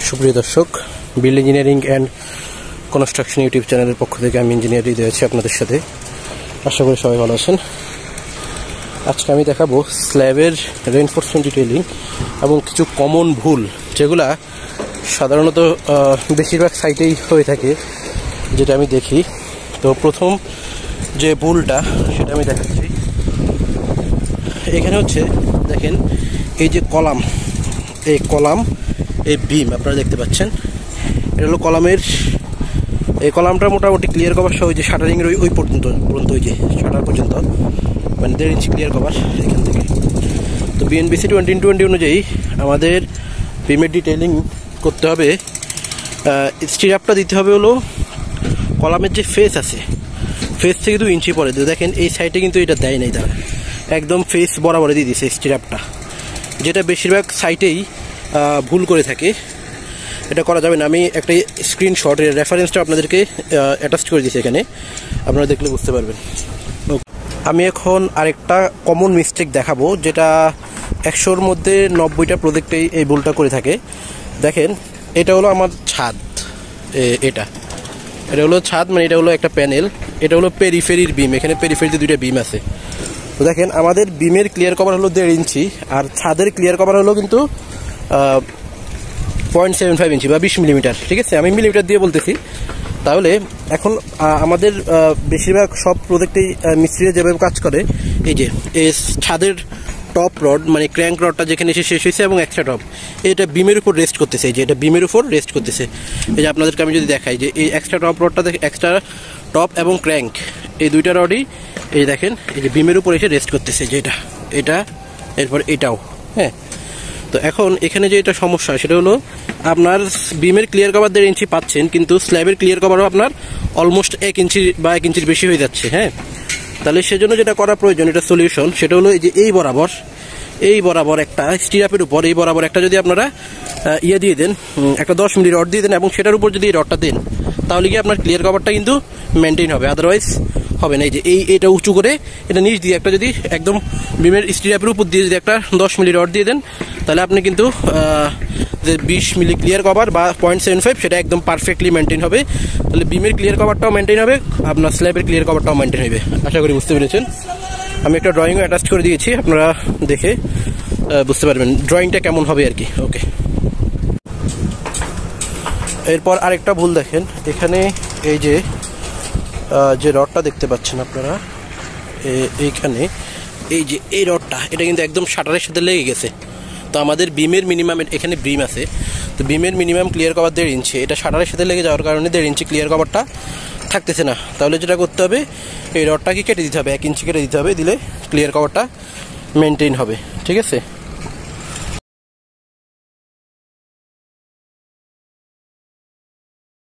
সুপ্রিয় দর্শক, build engineering and construction YouTube চ্যানেলের পক্ষ থেকে আমি ইঞ্জিনিয়ার হৃদয় আছি আপনাদের সাথে। আশা করি সবাই ভালো আছেন। আজকে আমি দেখাবো স্ল্যাবের রেইনফোর্সমেন্ট ডিটেইলিং এবং কিছু কমন ভুল যেগুলা সাধারণত বেশিরভাগ সাইটেই হয়ে থাকে, যেটা আমি দেখি। তো প্রথম যে ভুলটা সেটা আমি দেখাচ্ছি। এখানে হচ্ছে দেখেন, এই যে কলাম, এই বিম আপনারা দেখতে পাচ্ছেন, এটা হলো কলামের। এই কলামটা মোটামুটি ক্লিয়ার কভার সহ, ওই যে শাটারিংয়ের ওই পর্যন্ত ওই যে শাটার পর্যন্ত, মানে 1.5 ইঞ্চি ক্লিয়ার কভার এখান থেকে। তো বিএনবিসি 2020 অনুযায়ী আমাদের বিমের ডিটেইলিং করতে হবে। স্টিরাপটা দিতে হবে হলো কলামের যে ফেস আছে, ফেস থেকে 2 ইঞ্চি পরে। দেখেন এই সাইডে কিন্তু এটা দেয় নাই, তারা একদম ফেস বরাবরে দিয়ে দিয়েছে স্টিরাপটা, যেটা বেশিরভাগ সাইটেই ভুল করে থাকে। এটা করা যাবে না। আমি একটা স্ক্রিনশট, এর রেফারেন্সটা আপনাদেরকে অ্যাটাচ করে দিয়েছি, এখানে আপনারা দেখলে বুঝতে পারবেন। আমি এখন আরেকটা কমন মিস্টেক দেখাবো, যেটা 100-র মধ্যে 90টা প্রজেক্টেই এই ভুলটা করে থাকে। দেখেন, এটা হলো আমার ছাদ, এটা হলো ছাদ, মানে এটা হলো একটা প্যানেল, এটা হলো পেরিফেরির বিম। এখানে পেরিফেরিতে 2টা বিম আছে। তো দেখেন, আমাদের বিমের ক্লিয়ার কভার হলো 1.5 ইঞ্চি, আর ছাদের ক্লিয়ার কভার হলো কিন্তু 0.75 ইঞ্চি বা 20 মিলিমিটার। ঠিক আছে, আমি মিলিমিটার দিয়ে বলতেছি। তাহলে এখন আমাদের বেশিরভাগ সব প্রজেক্টেই মিস্ত্রিরা যেভাবে কাজ করে, এই যে এই ছাদের টপ রড, মানে ক্র্যাঙ্ক রডটা যেখানে এসে শেষ হয়েছে এবং এক্সট্রা টপ, এটা বিমের উপর রেস্ট করতেছে। এই যে এটা বিমের উপর রেস্ট করতেছে। এই যে আপনাদেরকে আমি যদি দেখাই, যে এই এক্সট্রা টপ রডটা, এক্সট্রা টপ এবং ক্র্যাঙ্ক, এই 2টা রডই এই দেখেন এই যে বিমের উপর এসে রেস্ট করতেছে, যে এটা এরপর এটাও। হ্যাঁ, তো এখন এখানে যে এটা সমস্যা, সেটা হলো আপনার বিমের ক্লিয়ার কভার 1.5 ইঞ্চি পাচ্ছেন, কিন্তু স্ল্যাবের ক্লিয়ার কভারও আপনার অলমোস্ট 1 ইঞ্চি বা 1 ইঞ্চির বেশি হয়ে যাচ্ছে। হ্যাঁ, তাহলে সেজন্য যেটা করা প্রয়োজন, এটা সলিউশন, সেটা হলো এই যে এই বরাবর একটা স্টিরাপের উপর, এই বরাবর একটা যদি আপনারা দিয়ে দেন, একটা 10 মিলি রড দিয়ে দেন, এবং সেটার উপর যদি এই রডটা দেন, তাহলে কি আপনার ক্লিয়ার কভারটা কিন্তু মেনটেন হবে, আদারওয়াইজ হবে না। এই যে এটা উঁচু করে, এটা নিচ দিয়ে একটা যদি একদম বিমের স্টিরাপের উপর দিয়ে যদি একটা 10 মিলি রড দিয়ে দেন, তাহলে আপনি কিন্তু যে 20 মিলি ক্লিয়ার কভার বা 0.75, সেটা একদম পারফেক্টলি মেনটেন হবে। তাহলে বিমের ক্লিয়ার কভারটাও মেনটেন হবে, আপনার স্ল্যাবের ক্লিয়ার কভারটাও মেনটেন হবে। আশা করি বুঝতে পেরেছেন। আমি একটা ড্রয়িংও অ্যাটাচ করে দিয়েছি, আপনারা দেখে বুঝতে পারবেন ড্রয়িংটা কেমন হবে আর কি। ওকে, এরপর আরেকটা ভুল দেখেন, এখানে এই যে রডটা দেখতে পাচ্ছেন আপনারা, এইখানে এই যে এই রডটা, এটা কিন্তু একদম শাটারের সাথে লেগে গেছে। তো আমাদের বিমের মিনিমাম, এখানে বিম আছে, তো বিমের মিনিমাম ক্লিয়ার কভার 1.5 ইঞ্চি, এটা শাটারের সাথে লেগে যাওয়ার কারণে 1.5 ইঞ্চি ক্লিয়ার কভারটা থাকতেছে না। তাহলে যেটা করতে হবে, এই রডটাকে কেটে দিতে হবে, 1 ইঞ্চি কেটে দিতে হবে, দিলে ক্লিয়ার কভারটা মেনটেন হবে। ঠিক আছে।